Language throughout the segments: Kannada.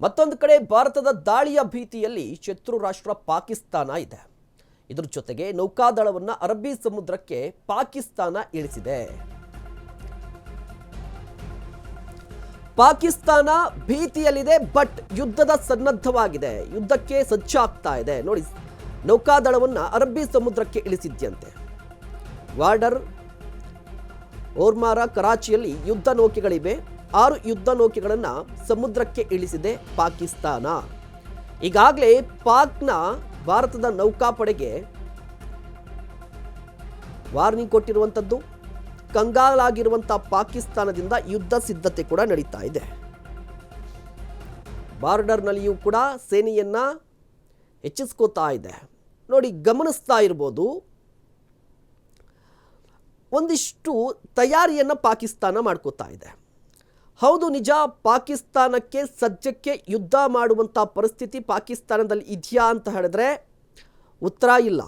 ಮತ್ತೊಂದು ಕಡೆ ಭಾರತದ ದಾಳಿಯ ಭೀತಿಯಲ್ಲಿ ಶತ್ರು ರಾಷ್ಟ್ರ ಪಾಕಿಸ್ತಾನ ಇದೆ. ಇದರ ಜೊತೆಗೆ ನೌಕಾದಳವನ್ನು ಅರಬ್ಬಿ ಸಮುದ್ರಕ್ಕೆ ಪಾಕಿಸ್ತಾನ ಇಳಿಸಿದೆ. ಪಾಕಿಸ್ತಾನ ಭೀತಿಯಲ್ಲಿದೆ, ಬಟ್ ಯುದ್ಧದ ಸನ್ನದ್ಧವಾಗಿದೆ, ಯುದ್ಧಕ್ಕೆ ಸಜ್ಜಾಗ್ತಾ ಇದೆ. ನೋಡಿ, ನೌಕಾದಳವನ್ನು ಅರಬ್ಬಿ ಸಮುದ್ರಕ್ಕೆ ಇಳಿಸಿದ್ಯಂತೆ. ವಾರ್ಡರ್, ಓರ್ಮಾರ, ಕರಾಚಿಯಲ್ಲಿ ಯುದ್ಧ ನೌಕೆಗಳಿವೆ. 6 ಯುದ್ಧ ನೌಕೆಗಳನ್ನು ಸಮುದ್ರಕ್ಕೆ ಇಳಿಸಿದೆ ಪಾಕಿಸ್ತಾನ. ಈಗಾಗಲೇ ಪಾಕ್ನ ಭಾರತದ ನೌಕಾಪಡೆಗೆ ವಾರ್ನಿಂಗ್ ಕೊಟ್ಟಿರುವಂಥದ್ದು. ಕಂಗಾಲಾಗಿರುವಂಥ ಪಾಕಿಸ್ತಾನದಿಂದ ಯುದ್ಧ ಸಿದ್ಧತೆ ಕೂಡ ನಡೀತಾ ಇದೆ. ಬಾರ್ಡರ್ನಲ್ಲಿಯೂ ಕೂಡ ಸೇನೆಯನ್ನ ಹೆಚ್ಚಿಸ್ಕೋತಾ ಇದೆ. ನೋಡಿ, ಗಮನಿಸ್ತಾ ಇರ್ಬೋದು, ಒಂದಿಷ್ಟು ತಯಾರಿಯನ್ನು ಪಾಕಿಸ್ತಾನ ಮಾಡ್ಕೋತಾ ಇದೆ. ಹೌದು, ನಿಜ, ಪಾಕಿಸ್ತಾನಕ್ಕೆ ಸದ್ಯಕ್ಕೆ ಯುದ್ಧ ಮಾಡುವಂಥ ಪರಿಸ್ಥಿತಿ ಪಾಕಿಸ್ತಾನದಲ್ಲಿ ಇದೆಯಾ ಅಂತ ಹೇಳಿದ್ರೆ ಉತ್ತರ ಇಲ್ಲ.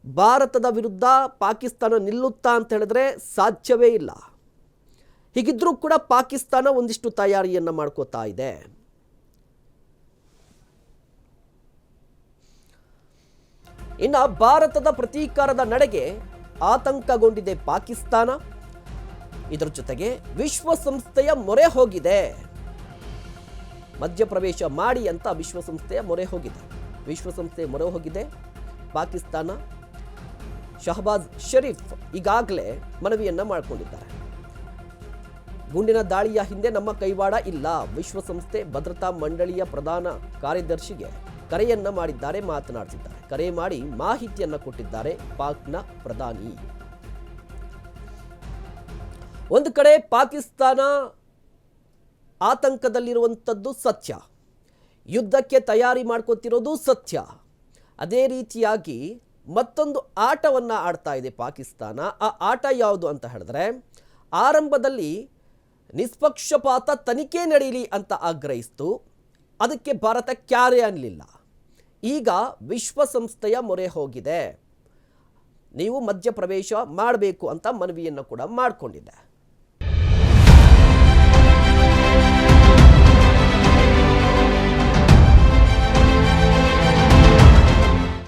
ಭಾರತದ ವಿರುದ್ಧ ಪಾಕಿಸ್ತಾನ ನಿಲ್ಲುತ್ತಾ ಅಂತ ಹೇಳಿದ್ರೆ ಸಾಧ್ಯವೇ ಇಲ್ಲ. ಹೀಗಿದ್ರೂ ಕೂಡ ಪಾಕಿಸ್ತಾನ ಒಂದಿಷ್ಟು ತಯಾರಿಯನ್ನು ಮಾಡ್ಕೋತಾ ಇದೆ. ಇನ್ನು ಭಾರತದ ಪ್ರತೀಕಾರದ ನಡೆಗೆ ಆತಂಕಗೊಂಡಿದೆ ಪಾಕಿಸ್ತಾನ. ಇದರ ಜೊತೆಗೆ ವಿಶ್ವಸಂಸ್ಥೆಯ ಮೊರೆ ಹೋಗಿದೆ. ಮಧ್ಯಪ್ರವೇಶ ಮಾಡಿ ಅಂತ ವಿಶ್ವಸಂಸ್ಥೆಯ ಮೊರೆ ಹೋಗಿದೆ. ವಿಶ್ವಸಂಸ್ಥೆಯ ಮೊರೆ ಹೋಗಿದೆ ಪಾಕಿಸ್ತಾನ. ಶಹಬಾಜ್ ಶರೀಫ್ ಈಗಾಗಲೇ ಮನವಿಯನ್ನ ಮಾಡಿಕೊಂಡಿದ್ದಾರೆ. ಗುಂಡಿನ ದಾಳಿಯ ಹಿಂದೆ ನಮ್ಮ ಕೈವಾಡ ಇಲ್ಲ. ವಿಶ್ವಸಂಸ್ಥೆ ಭದ್ರತಾ ಮಂಡಳಿಯ ಪ್ರಧಾನ ಕಾರ್ಯದರ್ಶಿಗೆ ಕರೆಯನ್ನ ಮಾಡಿದ್ದಾರೆ, ಮಾತನಾಡಿಸಿದ್ದಾರೆ. ಕರೆ ಮಾಡಿ ಮಾಹಿತಿಯನ್ನ ಕೊಟ್ಟಿದ್ದಾರೆ ಪಾಕ್ನ ಪ್ರಧಾನಿ. ಒಂದು ಕಡೆ ಪಾಕಿಸ್ತಾನ ಆತಂಕದಲ್ಲಿರುವಂಥದ್ದು ಸತ್ಯ, ಯುದ್ಧಕ್ಕೆ ತಯಾರಿ ಮಾಡ್ಕೋತಿರೋದು ಸತ್ಯ. ಅದೇ ರೀತಿಯಾಗಿ ಮತ್ತೊಂದು ಆಟವನ್ನ ಆಡ್ತಾ ಇದೆ ಪಾಕಿಸ್ತಾನ. ಆ ಆಟ ಯಾವುದು ಅಂತ ಹೇಳಿದ್ರೆ, ಆರಂಭದಲ್ಲಿ ನಿಷ್ಪಕ್ಷಪಾತ ತನಿಖೆ ನಡೀಲಿ ಅಂತ ಆಗ್ರಹಿಸಿತು. ಅದಕ್ಕೆ ಭಾರತ ಕ್ಯಾರೆ ಅನ್ನಲಿಲ್ಲ. ಈಗ ವಿಶ್ವಸಂಸ್ಥೆಯ ಮೊರೆ ಹೋಗಿದೆ, ನೀವು ಮಧ್ಯಪ್ರವೇಶ ಮಾಡಬೇಕು ಅಂತ ಮನವಿಯನ್ನು ಕೂಡ ಮಾಡಿಕೊಂಡಿದೆ.